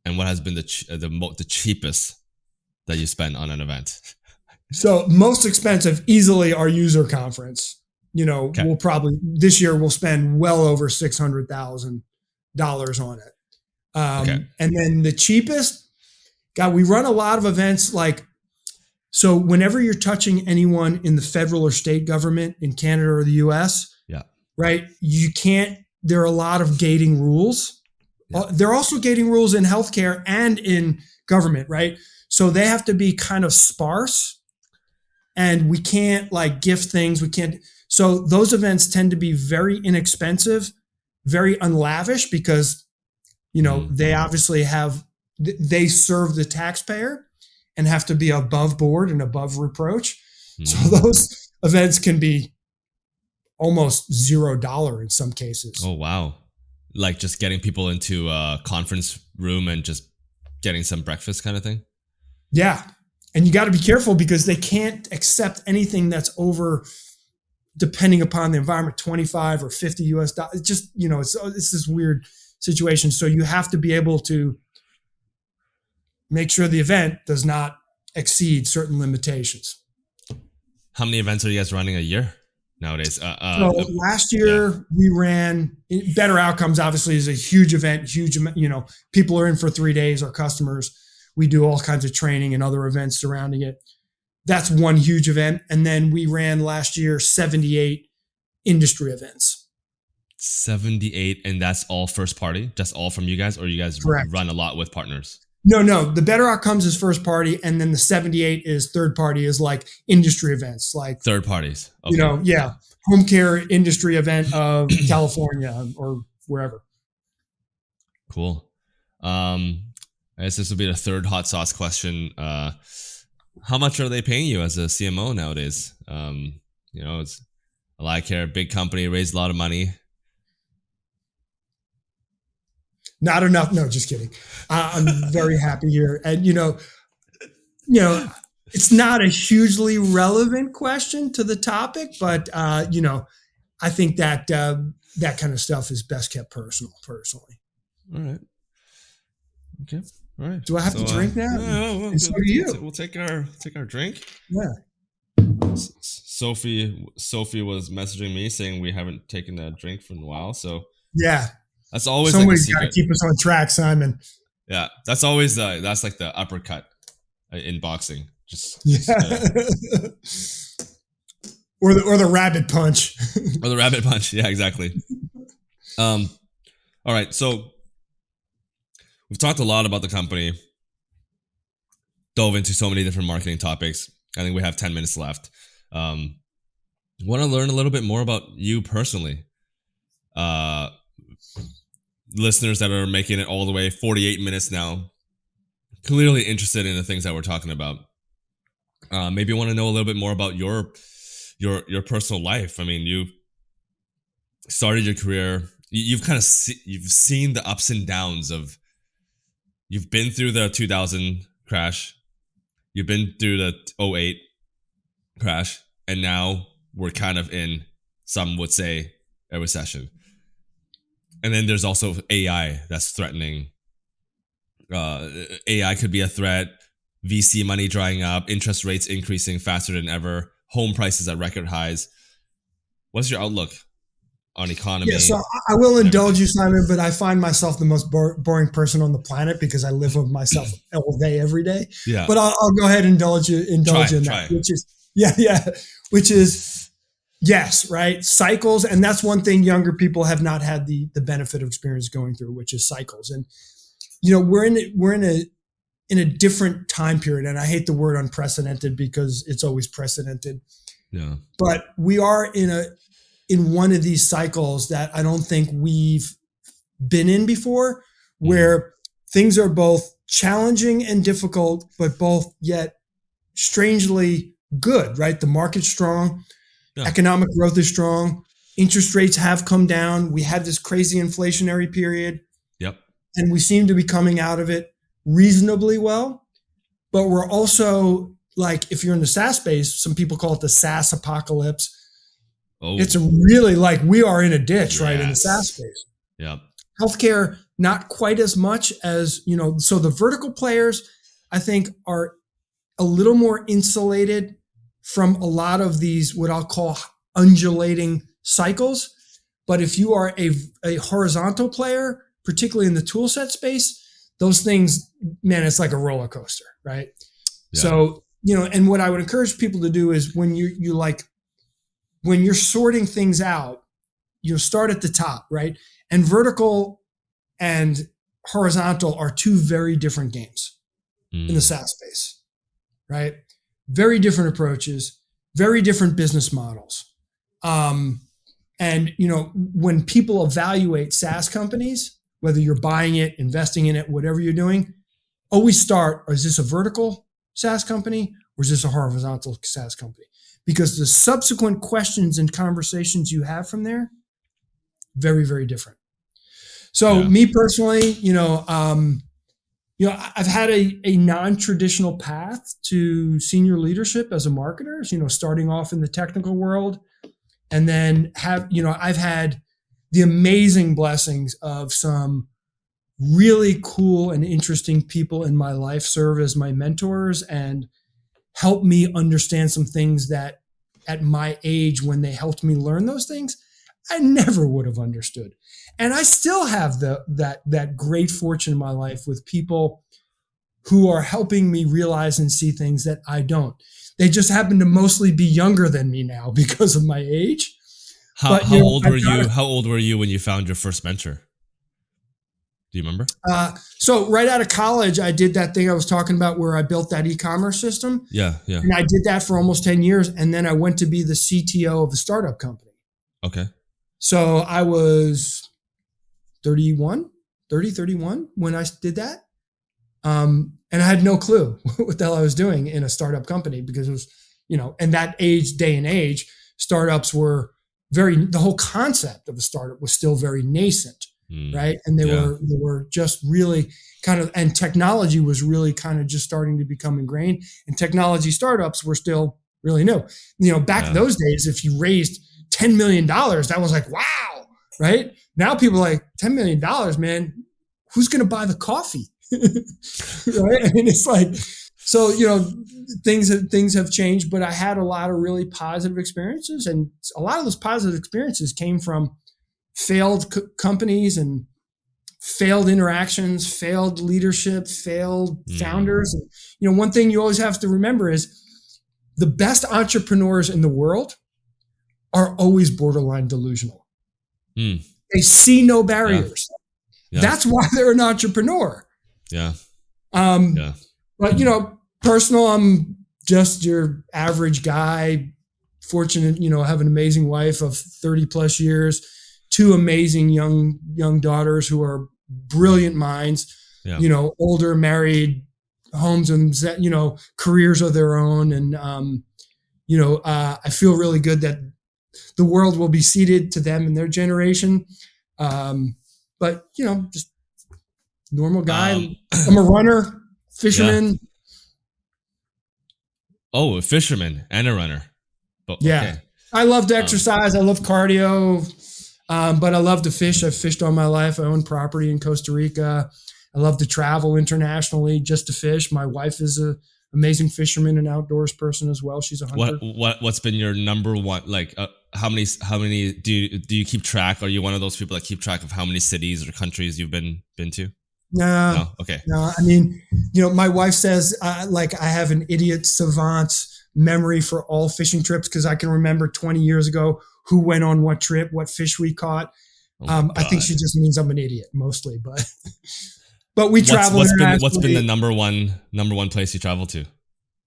and what has been the cheapest that you spent on an event? So most expensive, easily our user conference. Okay. We'll probably this year we'll spend well over $600,000 on it. Okay. And then the cheapest, God, we run a lot of events like, so whenever you're touching anyone in the federal or state government in Canada or the US, Yeah. right, there are a lot of gating rules. Yeah. There are also gating rules in healthcare and in government, right? So they have to be kind of sparse, and we can't like gift things. We can't. So those events tend to be very inexpensive, very unlavish because, they obviously they serve the taxpayer and have to be above board and above reproach. So those events can be almost $0 in some cases. Oh, wow. Like just getting people into a conference room and just getting some breakfast kind of thing? Yeah. And you got to be careful because they can't accept anything that's over, depending upon the environment, 25 or 50 US dollars. It's just, it's this weird situation. So you have to be able to make sure the event does not exceed certain limitations. How many events are you guys running a year nowadays? So last year we ran Better Outcomes. Obviously, is a huge event. Huge, people are in for 3 days. Our customers. We do all kinds of training and other events surrounding it. That's one huge event. And then we ran last year 78 industry events. 78, and that's all first party, just all from you guys, or you guys Correct. run a lot with partners? No. The Better Outcomes is first party, and then the 78 is third party, is like industry events, like third parties. Okay. Home care industry event of California or wherever. Cool. I guess this will be the third hot sauce question. How much are they paying you as a CMO nowadays? It's AlayaCare, big company, raised a lot of money. Not enough. No, just kidding. I'm very happy here. And, it's not a hugely relevant question to the topic, but, I think that that kind of stuff is best kept personally. All right. Okay. All right. Do I have to drink now? No, and so do you. We'll take our drink. Yeah. Sophie was messaging me saying we haven't taken a drink for a while, so yeah, that's always somebody's like got to keep us on track, Simon. Yeah, that's always that's like the uppercut in boxing. Or the rabbit punch. Or the rabbit punch. Yeah, exactly. All right, so we've talked a lot about the company, dove into so many different marketing topics. I think we have 10 minutes left. Want to learn a little bit more about you personally. uh, listeners that are making it all the way 48 minutes now, clearly interested in the things that we're talking about. Maybe want to know a little bit more about your personal life. I mean, you started your career. You've kind of you've seen the ups and downs of. You've been through the 2000 crash. You've been through the 08 crash, and now we're kind of in, some would say, a recession. And then there's also AI that's threatening. AI could be a threat. VC money drying up, interest rates increasing faster than ever, home prices at record highs. What's your outlook on economy? Yeah, so I will indulge you, Simon, but I find myself the most boring person on the planet because I live with myself all day, every day. Yeah. But I'll go ahead and indulge you in that, which is which is yes, right? Cycles, and that's one thing younger people have not had the benefit of experience going through, which is cycles. And we're in a different time period, and I hate the word unprecedented because it's always precedented. Yeah. But we are in one of these cycles that I don't think we've been in before, where things are both challenging and difficult, but both yet strangely good, right? The market's strong, economic growth is strong, interest rates have come down. We had this crazy inflationary period. Yep. And we seem to be coming out of it reasonably well. But we're also, like, if you're in the SaaS space, some people call it the SaaS apocalypse. Oh. It's really like we are in a ditch, right, in the SaaS space. Yeah. Healthcare, not quite as much as, so the vertical players, I think, are a little more insulated from a lot of these, what I'll call undulating cycles. But if you are a horizontal player, particularly in the tool set space, those things, man, it's like a roller coaster, right? Yeah. So, and what I would encourage people to do is when when you're sorting things out, start at the top, right? And vertical and horizontal are two very different games in the SaaS space, right? Very different approaches, very different business models. And when people evaluate SaaS companies, whether you're buying it, investing in it, whatever you're doing, always start, is this a vertical SaaS company or is this a horizontal SaaS company? Because the subsequent questions and conversations you have from there, very, very different. So me personally, I've had a non-traditional path to senior leadership as a marketer, starting off in the technical world, and then I've had the amazing blessings of some really cool and interesting people in my life serve as my mentors and help me understand some things that at my age, when they helped me learn those things, I never would have understood. And I still have that great fortune in my life with people who are helping me realize and see things that I don't. They just happen to mostly be younger than me now because of my age. How old were you? How old were you when you found your first mentor? Do you remember? So right out of college, I did that thing I was talking about where I built that e-commerce system. Yeah. And I did that for almost 10 years. And then I went to be the CTO of a startup company. Okay. So I was 31 when I did that. And I had no clue what the hell I was doing in a startup company because it was, in that day and age, startups were the whole concept of a startup was still very nascent. Right. And they were just really kind of, and technology was really kind of just starting to become ingrained, and technology startups were still really new. Back those days, if you raised $10 million, that was like, wow. Right. Now people are like, $10 million, man, who's going to buy the coffee? Right. I mean, it's like, so, things have changed, but I had a lot of really positive experiences, and a lot of those positive experiences came from failed companies and failed interactions, failed leadership, failed founders. And, one thing you always have to remember is the best entrepreneurs in the world are always borderline delusional. They see no barriers. Yeah. That's why they're an entrepreneur. Yeah. But, personal, I'm just your average guy, fortunate, have an amazing wife of 30 plus years. two amazing young daughters who are brilliant minds, Yeah. Older, married, homes and, careers of their own. And, I feel really good that the world will be ceded to them and their generation. But, just normal guy. I'm a runner, fisherman. Yeah. Oh, a fisherman and a runner. But, yeah. Okay. I love to exercise. I love cardio, but I love to fish. I've fished all my life. I own property in Costa Rica. I love to travel internationally just to fish. My wife is an amazing fisherman and outdoors person as well. She's a hunter. What's been your number one? Like, how many do you keep track? Are you one of those people that keep track of how many cities or countries you've been to? No. Okay. No, I mean, my wife says I have an idiot savant memory for all fishing trips because I can remember 20 years ago who went on what trip, what fish we caught. I think she just means I'm an idiot mostly, but we travel. What's been the number one place you travel to,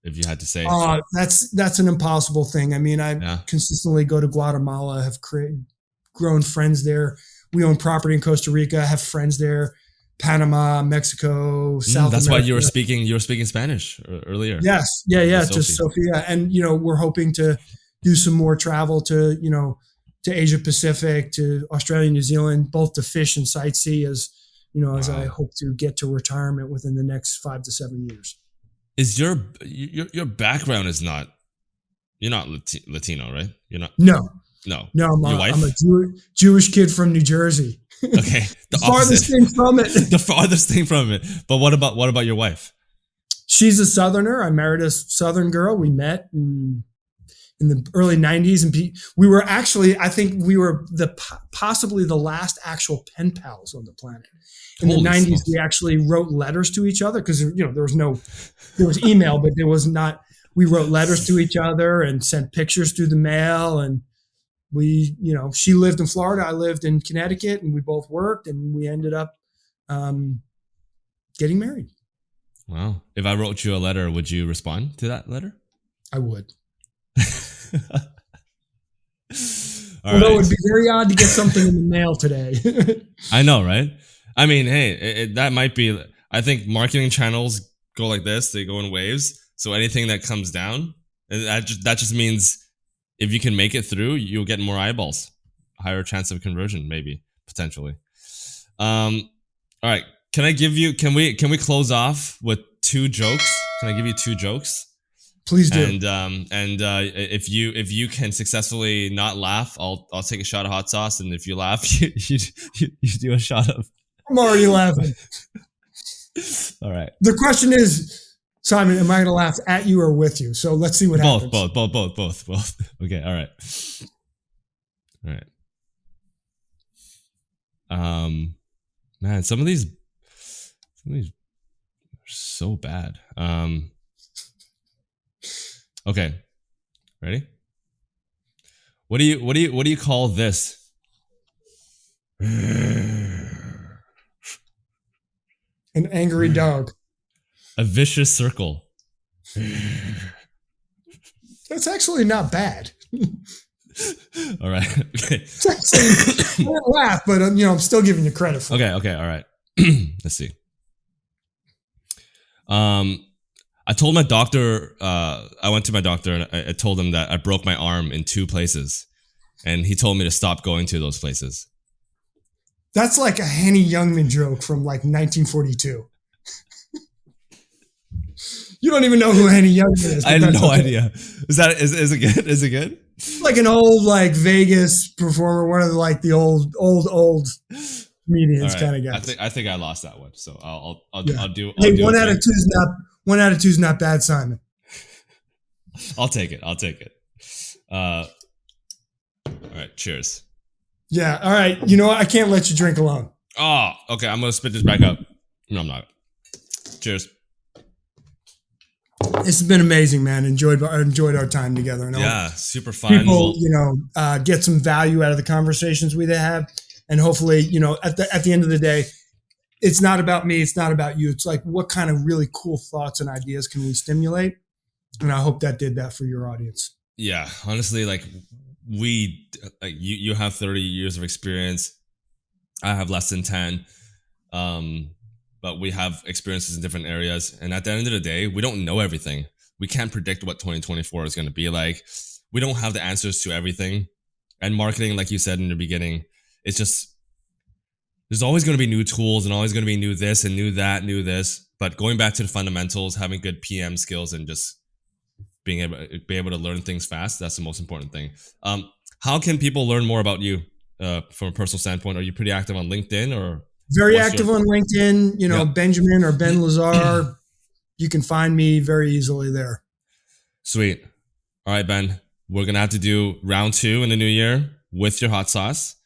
if you had to say? That's an impossible thing. I mean, I consistently go to Guatemala, have grown friends there. We own property in Costa Rica, have friends there. Panama, Mexico, South That's America. why you were speaking Spanish earlier. Yes. Yeah. To Sophia. And, we're hoping to do some more travel to Asia Pacific, to Australia, New Zealand, both to fish and sightsee as I hope to get to retirement within the next 5 to 7 years. Is your background is not, you're not Latino, right? You're not. No. I'm a Jewish kid from New Jersey. Okay, the farthest thing from it. The farthest thing from it. But what about your wife? She's a Southerner. I married a Southern girl. We met in the early 90s, and we were actually, I think we were possibly the last actual pen pals on the planet. In the 90s, smokes. We actually wrote letters to each other because there was email, but there was not. We wrote letters to each other and sent pictures through the mail, and we, she lived in Florida, I lived in Connecticut, and we both worked, and we ended up getting married. Wow. If I wrote you a letter, would you respond to that letter? I would. Although it would be very odd to get something in the mail today. I know, right? I mean, hey, that might be, I think marketing channels go like this, they go in waves. So anything that comes down, that just means if you can make it through, you'll get more eyeballs, higher chance of conversion, maybe potentially. All right. Can we close off with 2 jokes? Can I give you 2 jokes? Please do. And if you can successfully not laugh, I'll take a shot of hot sauce. And if you laugh, you do a shot of. I'm already laughing. All right. The question is, Simon, am I going to laugh at you or with you? So let's see what happens. Both. Okay. All right. Man, some of these are so bad. Okay. Ready? What do you call this? An angry dog. A vicious circle. That's actually not bad. All right. Okay. It's actually, I won't laugh, but I'm still giving you credit for it. Okay. All right. Let's see. I told my doctor. I went to my doctor and I told him that I broke my arm in 2 places, and he told me to stop going to those places. That's like a Henny Youngman joke from like 1942. You don't even know who Henny Youngman is. I have no idea. Is it good? Is it good? Like an old Vegas performer, one of the old comedians kind of guys. I think I lost that one, so I'll do. Hey, 1 out of 2 is not 1 out of 2 is not bad, Simon. I'll take it. All right. Cheers. Yeah. All right. You know what? I can't let you drink alone. Oh, okay. I'm gonna spit this back up. No, I'm not. Cheers. It's been amazing, man. Enjoyed our time together. And super fun. People, get some value out of the conversations we have, and hopefully, at the end of the day, it's not about me. It's not about you. It's like, what kind of really cool thoughts and ideas can we stimulate? And I hope that did that for your audience. Yeah, honestly, you have 30 years of experience. I have less than 10. But we have experiences in different areas. And at the end of the day, we don't know everything. We can't predict what 2024 is going to be like. We don't have the answers to everything. And marketing, like you said in the beginning, it's just, there's always going to be new tools and always going to be new this and new that, new this. But going back to the fundamentals, having good PM skills and just being able to learn things fast, that's the most important thing. How can people learn more about you from a personal standpoint? Are you pretty active on LinkedIn or? Very active on LinkedIn, Yep. Benjamin or Ben Lazar. You can find me very easily there. Sweet. All right, Ben, we're going to have to do round 2 in the new year with your hot sauce.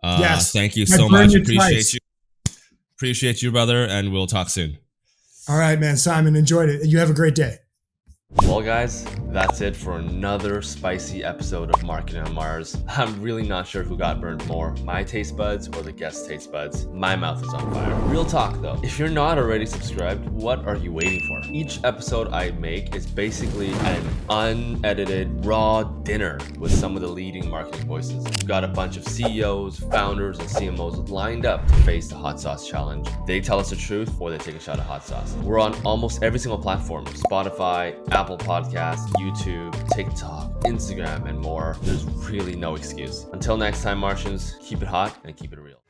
Yes. Thank you I so much. burned it twice. Appreciate you, brother. And we'll talk soon. All right, man. Simon, enjoyed it. You have a great day. Well, guys, that's it for another spicy episode of Marketing on Mars. I'm really not sure who got burned more, my taste buds or the guest taste buds. My mouth is on fire. Real talk though, if you're not already subscribed, what are you waiting for? Each episode I make is basically an unedited, raw dinner with some of the leading marketing voices. We've got a bunch of CEOs, founders, and CMOs lined up to face the Hot Sauce Challenge. They tell us the truth or they take a shot at hot sauce. We're on almost every single platform: Spotify, Apple Podcasts, YouTube, TikTok, Instagram, and more. There's really no excuse. Until next time, Martians, keep it hot and keep it real.